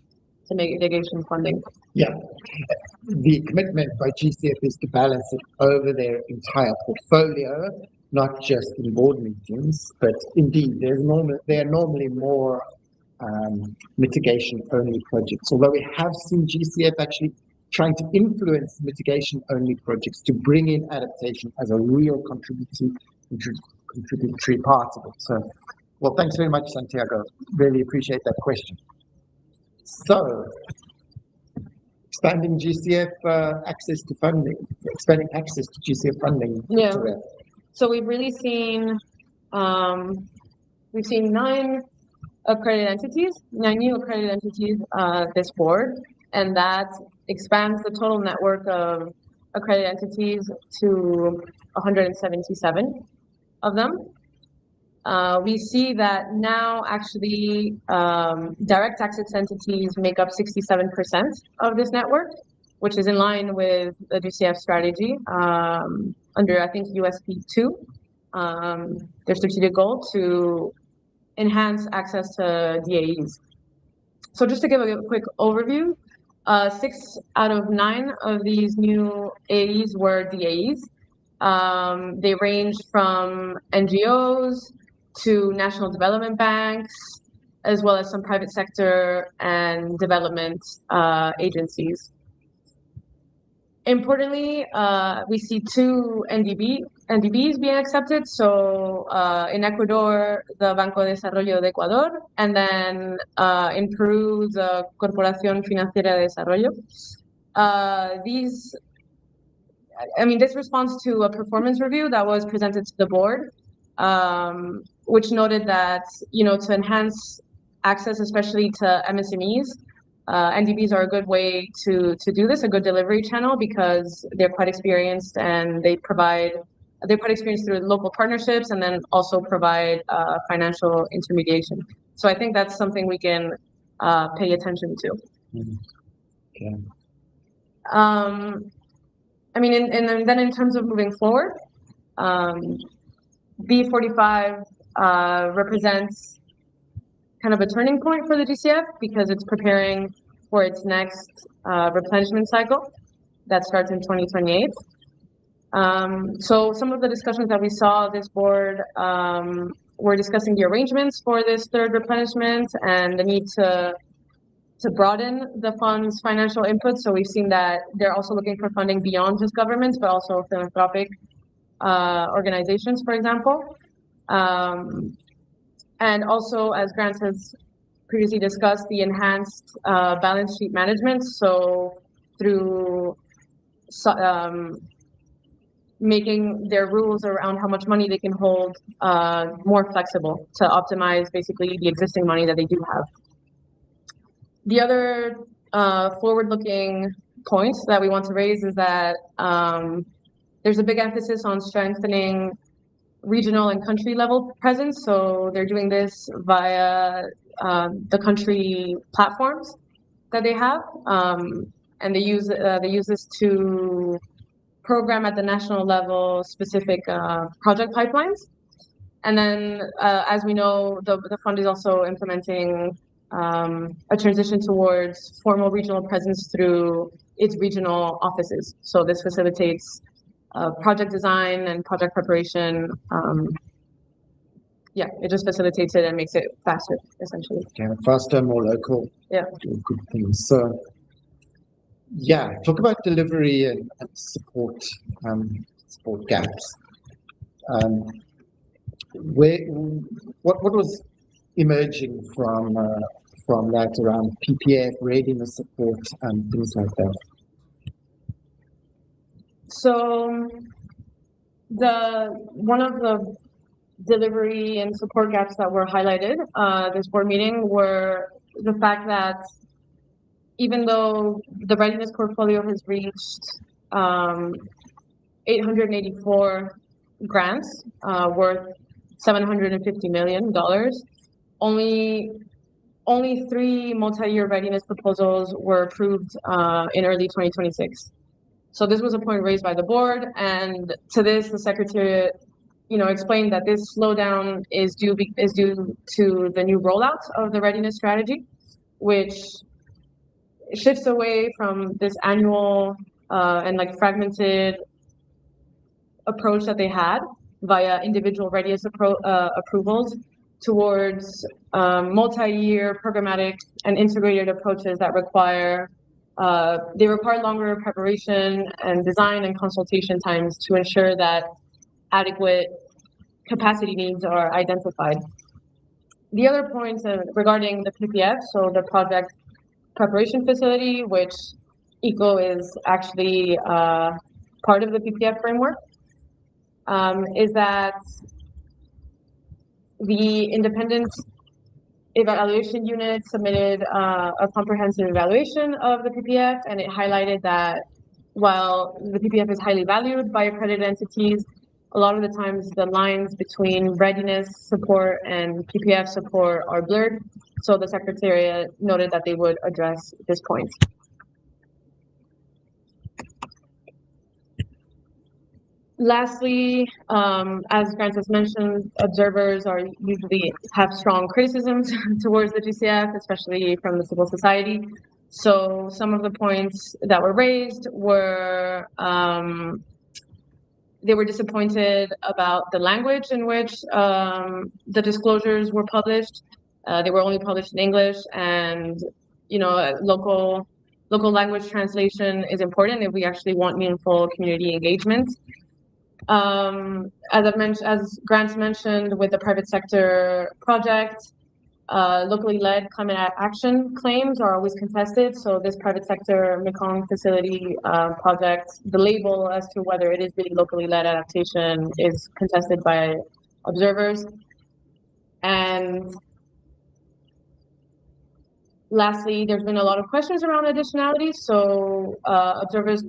to mitigation funding. Yeah, the commitment by GCF is to balance it over their entire portfolio, not just in board meetings, but indeed there are normally more mitigation-only projects, although we have seen GCF actually trying to influence mitigation-only projects to bring in adaptation as a real contributory part of it. So, well, thanks very much, Santiago. Really appreciate that question. So, expanding GCF access to funding, expanding access to GCF funding. Yeah. So we've really seen, 9 accredited entities, 9 new accredited entities this board, and that expands the total network of accredited entities to 177 of them. We see that now actually direct access entities make up 67% of this network, which is in line with the GCF strategy under, I think, USP 2, their strategic goal to enhance access to DAEs. So just to give a quick overview, 6 out of 9 of these new AEs were DAEs. They range from NGOs to national development banks, as well as some private sector and development agencies. Importantly, we see 2 NDB NDBs being accepted. So in Ecuador, the Banco de Desarrollo de Ecuador, and then in Peru, the Corporación Financiera de Desarrollo. This responds to a performance review that was presented to the board, which noted that, to enhance access, especially to MSMEs, NDBs are a good way to do this, a good delivery channel, because they're quite experienced and they're quite experienced through local partnerships, and then also provide financial intermediation. So I think that's something we can pay attention to. Okay. And then in terms of moving forward, B.45 represents kind of a turning point for the GCF, because it's preparing for its next replenishment cycle that starts in 2028. So some of the discussions that we saw this board were discussing the arrangements for this third replenishment and the need to broaden the fund's financial input. So we've seen that they're also looking for funding beyond just governments, but also philanthropic organizations, for example. And also, as Grant has previously discussed, the enhanced balance sheet management. So through making their rules around how much money they can hold more flexible to optimize basically the existing money that they do have. The other forward-looking point that we want to raise is that there's a big emphasis on strengthening regional and country level presence. So they're doing this via the country platforms that they have, and they use this to program at the national level specific project pipelines. And then, as we know, the fund is also implementing a transition towards formal regional presence through its regional offices. So this facilitates project design and project preparation. It just facilitates it and makes it faster, essentially. Yeah, faster, more local. Yeah. Good things. So, talk about delivery and support gaps. What was emerging from that around PPF, readiness support, and things like that? So one of the delivery and support gaps that were highlighted this board meeting were the fact that even though the readiness portfolio has reached 884 grants worth $750 million, only 3 multi-year readiness proposals were approved in early 2026. So this was a point raised by the board, and to this, the Secretariat, explained that this slowdown is due to the new rollout of the readiness strategy, which shifts away from this annual and fragmented approach that they had via individual readiness approvals towards multi-year programmatic and integrated approaches that require longer preparation and design and consultation times to ensure that adequate capacity needs are identified. The other points regarding the PPF, so the project preparation facility, which ECO is actually part of the PPF framework, is that the independent evaluation unit submitted a comprehensive evaluation of the PPF, and it highlighted that while the PPF is highly valued by accredited entities, a lot of the times the lines between readiness support and PPF support are blurred. So the Secretariat noted that they would address this point. Lastly, as Francis mentioned, observers usually have strong criticisms towards the GCF, especially from the civil society. So some of the points that were raised were they were disappointed about the language in which the disclosures were published. They were only published in English, and local language translation is important if we actually want meaningful community engagement. As Grant mentioned, with the private sector project, locally led climate action claims are always contested. So this private sector Mekong facility project, the label as to whether it is really locally led adaptation is contested by observers. And lastly, there's been a lot of questions around additionality. So observers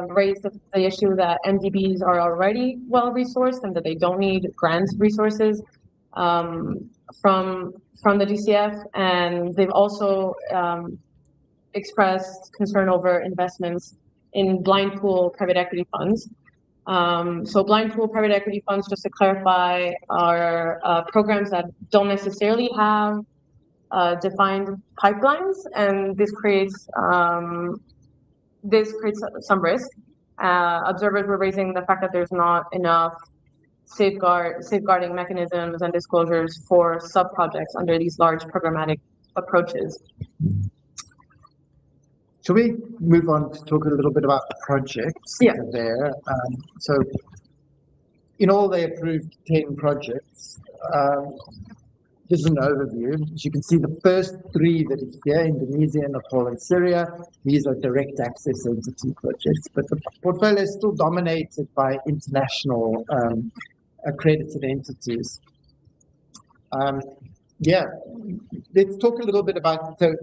raised the issue that MDBs are already well-resourced and that they don't need grant resources from the GCF. And they've also expressed concern over investments in blind pool private equity funds. So blind pool private equity funds, just to clarify, are programs that don't necessarily have defined pipelines, and this creates some risk. Observers were raising the fact that there's not enough safeguarding mechanisms and disclosures for sub-projects under these large programmatic approaches. Shall we move on to talk a little bit about the projects there? So in all, they approved 10 projects. This is an overview. As you can see, the first 3 that are here, Indonesia, Nepal, and Syria, these are direct access entity projects, but the portfolio is still dominated by international accredited entities. Let's talk a little bit about, so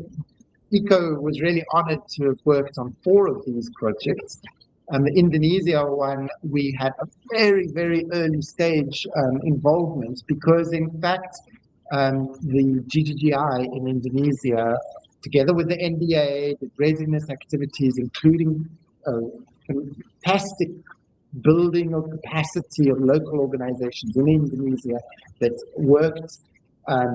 ECO was really honored to have worked on 4 of these projects. The Indonesia one, we had a very, very early stage involvement because, in fact, the GGGI in Indonesia, together with the NDA, did readiness activities, including fantastic building of capacity of local organizations in Indonesia that worked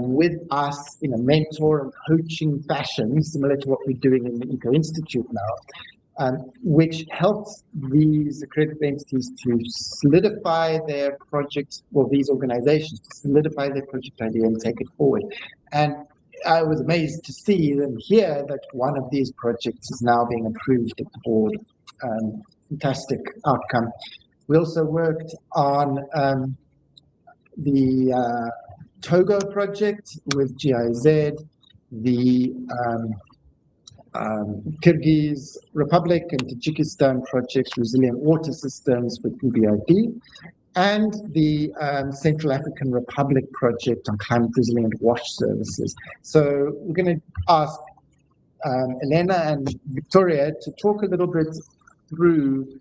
with us in a mentor and coaching fashion, similar to what we're doing in the Eco Institute now, which helps these accredited entities to solidify their projects, or these organizations to solidify their project idea and take it forward. And I was amazed to see and hear that one of these projects is now being approved at the board. Fantastic outcome. We also worked on the Togo project with GIZ, the Kyrgyz Republic and Tajikistan projects, resilient water systems with EBRD, and the Central African Republic project on climate resilient wash services. So we're going to ask Elena and Victoria to talk a little bit through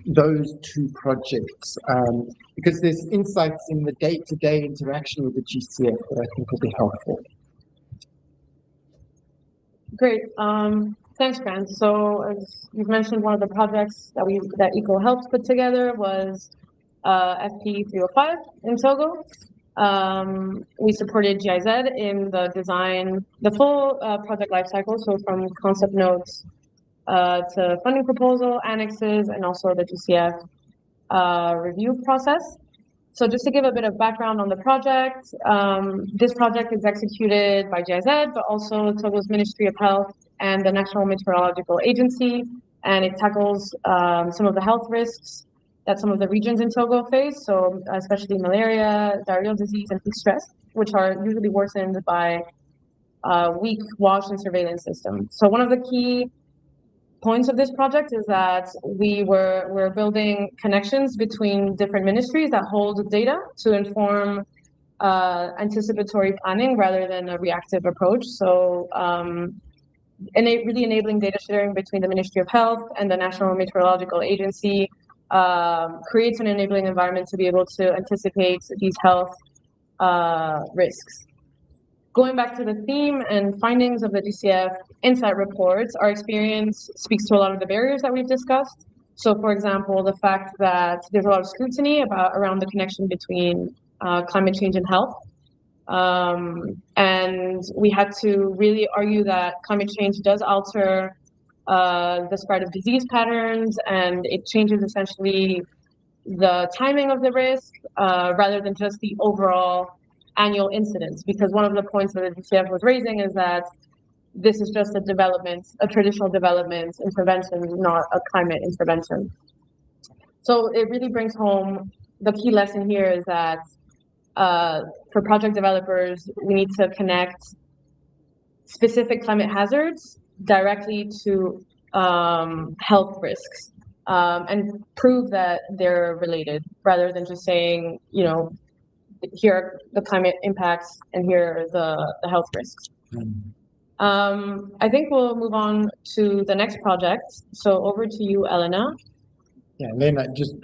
those 2 projects, because there's insights in the day-to-day interaction with the GCF that I think will be helpful. Great. Thanks, Grant. So as you've mentioned, one of the projects that ECO helped put together was FP 305 in Togo. We supported GIZ in the design, the full project lifecycle, so from concept notes to funding proposal, annexes, and also the GCF review process. So just to give a bit of background on the project, this project is executed by GIZ, but also Togo's Ministry of Health and the National Meteorological Agency, and it tackles some of the health risks that some of the regions in Togo face, so especially malaria, diarrheal disease, and heat stress, which are usually worsened by weak wash and surveillance systems. So one of the key points of this project is that we're building connections between different ministries that hold data to inform anticipatory planning rather than a reactive approach. So really enabling data sharing between the Ministry of Health and the National Meteorological Agency creates an enabling environment to be able to anticipate these health risks. Going back to the theme and findings of the GCF Insight reports, our experience speaks to a lot of the barriers that we've discussed. So, for example, the fact that there's a lot of scrutiny around the connection between climate change and health. And we had to really argue that climate change does alter the spread of disease patterns, and it changes essentially the timing of the risk rather than just the overall annual incidence, because one of the points that the GCF was raising is that this is just a traditional development intervention, not a climate intervention. So it really brings home the key lesson here is that for project developers, we need to connect specific climate hazards directly to health risks and prove that they're related rather than just saying, here are the climate impacts and here are the health risks. I think we'll move on to the next project. So over to you, Elena. Yeah, Elena, just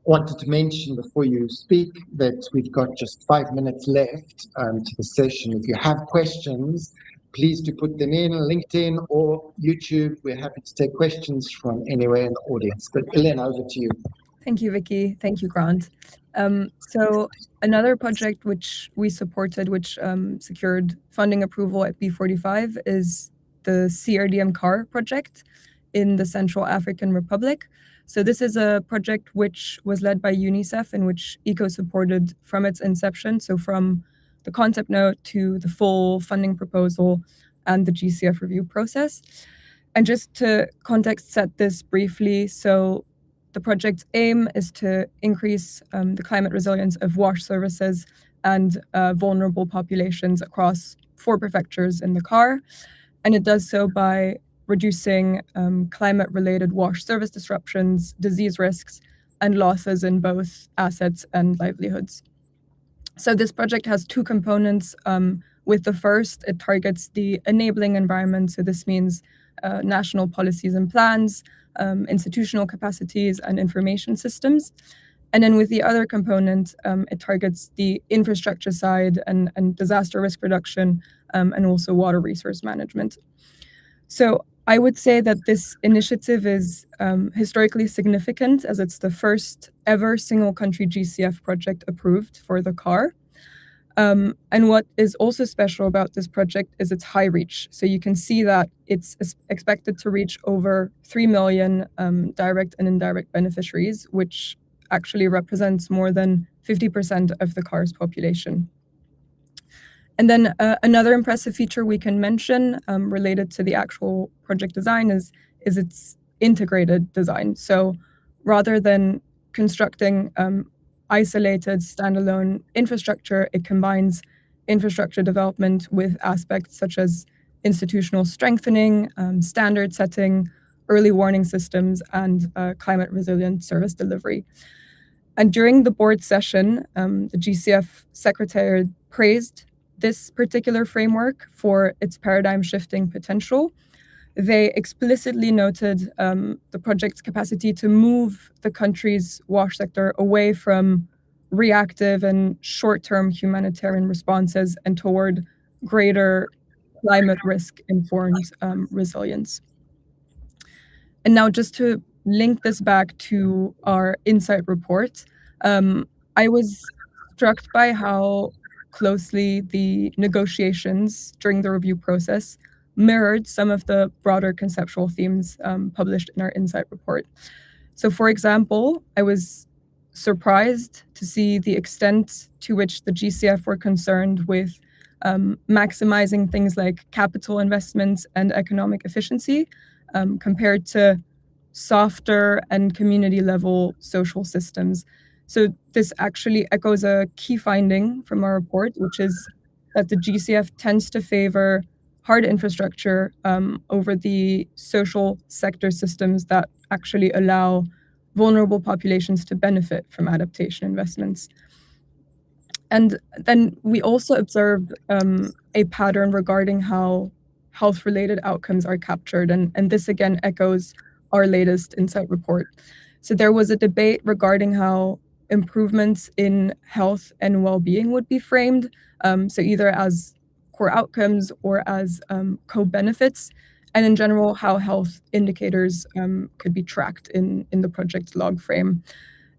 wanted to mention before you speak that we've got just 5 minutes left to the session. If you have questions, please do put them in LinkedIn or YouTube. We're happy to take questions from anywhere in the audience. But Elena, over to you. Thank you, Vicky. Thank you, Grant. So another project which we supported, which secured funding approval at B.45 is the CRDM CAR project in the Central African Republic. So this is a project which was led by UNICEF and which ECO supported from its inception. So from the concept note to the full funding proposal and the GCF review process. And just to context set this briefly, so the project's aim is to increase the climate resilience of wash services and vulnerable populations across 4 prefectures in the CAR. And it does so by reducing climate-related wash service disruptions, disease risks, and losses in both assets and livelihoods. So this project has 2 components. With the first, it targets the enabling environment. So this means national policies and plans, institutional capacities, and information systems. And then with the other component, it targets the infrastructure side and disaster risk reduction, and also water resource management. So I would say that this initiative is historically significant as it's the first ever single country GCF project approved for the CAR. And what is also special about this project is its high reach. So you can see that it's expected to reach over 3 million direct and indirect beneficiaries, which actually represents more than 50% of the CAR's population. And then another impressive feature we can mention related to the actual project design is its integrated design. So rather than constructing isolated standalone infrastructure, it combines infrastructure development with aspects such as institutional strengthening, standard setting, early warning systems, and climate resilient service delivery. And during the board session, the GCF secretariat praised this particular framework for its paradigm shifting potential. They explicitly noted the project's capacity to move the country's wash sector away from reactive and short-term humanitarian responses and toward greater climate risk-informed resilience. And now just to link this back to our insight report, I was struck by how closely the negotiations during the review process mirrored some of the broader conceptual themes published in our insight report. So for example, I was surprised to see the extent to which the GCF were concerned with maximizing things like capital investments and economic efficiency compared to softer and community level social systems. So this actually echoes a key finding from our report, which is that the GCF tends to favor hard infrastructure over the social sector systems that actually allow vulnerable populations to benefit from adaptation investments. And then we also observed a pattern regarding how health-related outcomes are captured, and this again echoes our latest insight report. So there was a debate regarding how improvements in health and well-being would be framed, so either as core outcomes or as co-benefits, and in general, how health indicators could be tracked in the project's log frame.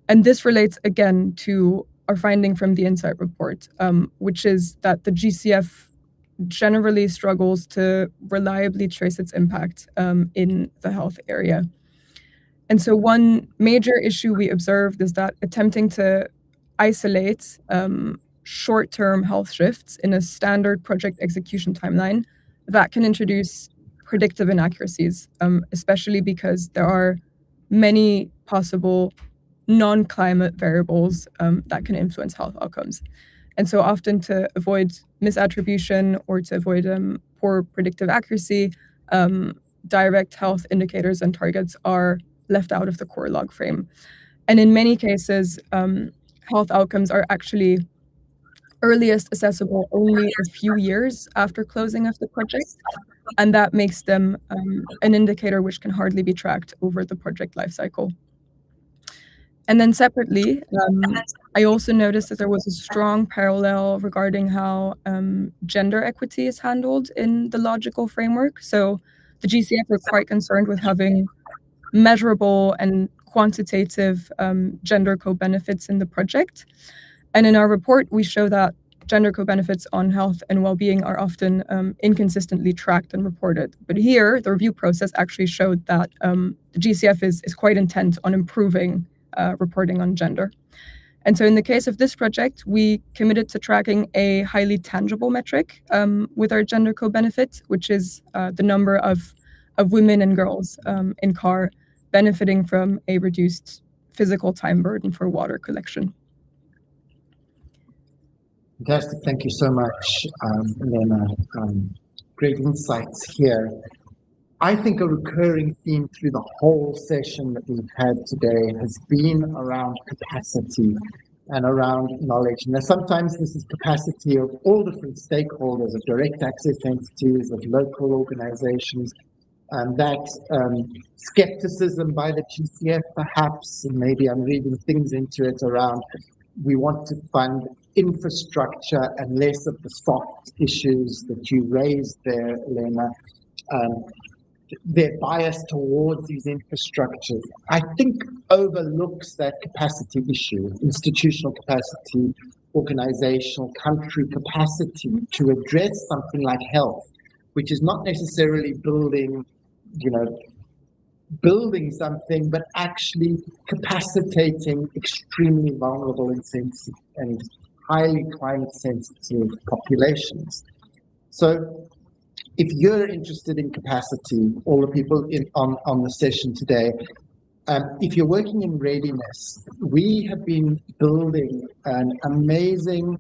And this relates again to our finding from the insight report, which is that the GCF generally struggles to reliably trace its impact in the health area. And so one major issue we observed is that attempting to isolate short-term health shifts in a standard project execution timeline, that can introduce predictive inaccuracies, especially because there are many possible non-climate variables that can influence health outcomes. And so often, to avoid misattribution or to avoid poor predictive accuracy, direct health indicators and targets are left out of the core log frame. And in many cases, health outcomes are actually earliest accessible only a few years after closing of the project, and that makes them an indicator which can hardly be tracked over the project lifecycle. And then separately, I also noticed that there was a strong parallel regarding how gender equity is handled in the logical framework. So the GCF were quite concerned with having measurable and quantitative gender co-benefits in the project. And in our report, we show that gender co-benefits on health and well-being are often inconsistently tracked and reported. But here, the review process actually showed that the GCF is quite intent on improving reporting on gender. And so in the case of this project, we committed to tracking a highly tangible metric with our gender co-benefit, which is the number of women and girls in CAR benefiting from a reduced physical time burden for water collection. Fantastic. Thank you so much, Elena. Great insights here. I think a recurring theme through the whole session that we've had today has been around capacity and around knowledge. Now, sometimes this is capacity of all different stakeholders, of direct access entities, of local organizations, and that skepticism by the GCF perhaps, and maybe I'm reading things into it around, we want to fund infrastructure and less of the soft issues that you raised there, Elena. Their bias towards these infrastructures, I think, overlooks that capacity issue, institutional capacity, organizational, country capacity to address something like health, which is not necessarily building something, but actually capacitating extremely vulnerable and highly climate sensitive populations. So if you're interested in capacity, all the people on the session today, if you're working in readiness, we have been building an amazing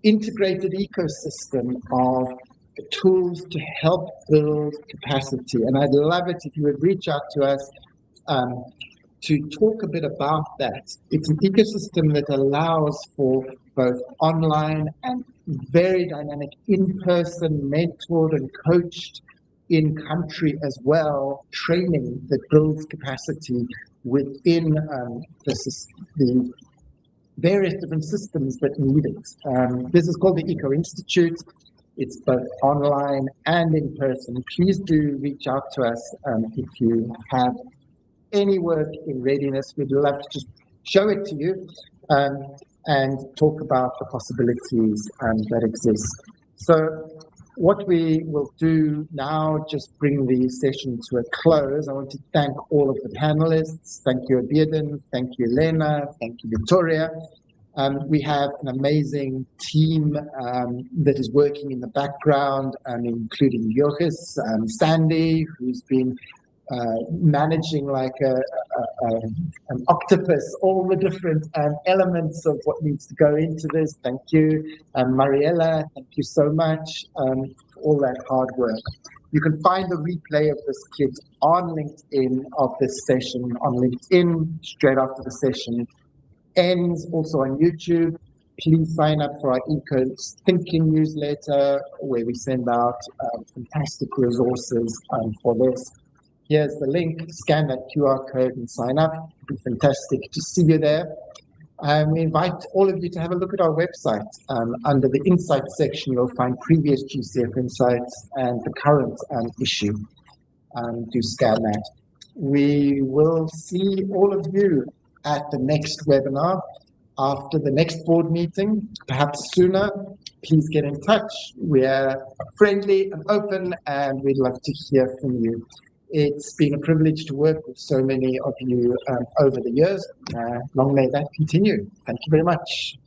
integrated ecosystem of tools to help build capacity. And I'd love it if you would reach out to us to talk a bit about that. It's an ecosystem that allows for both online and very dynamic in-person, mentored and coached in country as well, training that builds capacity within the various different systems that need it. This is called the Eco Institute. It's both online and in person. Please do reach out to us if you have any work in readiness. We'd love to just show it to you and talk about the possibilities that exist. So what we will do now, just bring the session to a close. I want to thank all of the panelists. Thank you, Abiodun. Thank you, Elena. Thank you, Victoria. We have an amazing team that is working in the background, including Joris, Sandy, who's been managing like an octopus, all the different elements of what needs to go into this. Thank you. Mariella, thank you so much for all that hard work. You can find the replay of this kit on LinkedIn of this session, on LinkedIn straight after the session ends, also on YouTube. Please sign up for our Eco Thinking newsletter, where we send out fantastic resources for this. Here's the link. Scan that QR code and sign up. It'd be fantastic to see you there. We invite all of you to have a look at our website. Under the Insights section, you'll find previous GCF Insights and the current issue. Do scan that. We will see all of you at the next webinar after the next board meeting, perhaps sooner. Please get in touch. We're friendly and open, and we'd love to hear from you. It's been a privilege to work with so many of you over the years. Long may that continue. Thank you very much.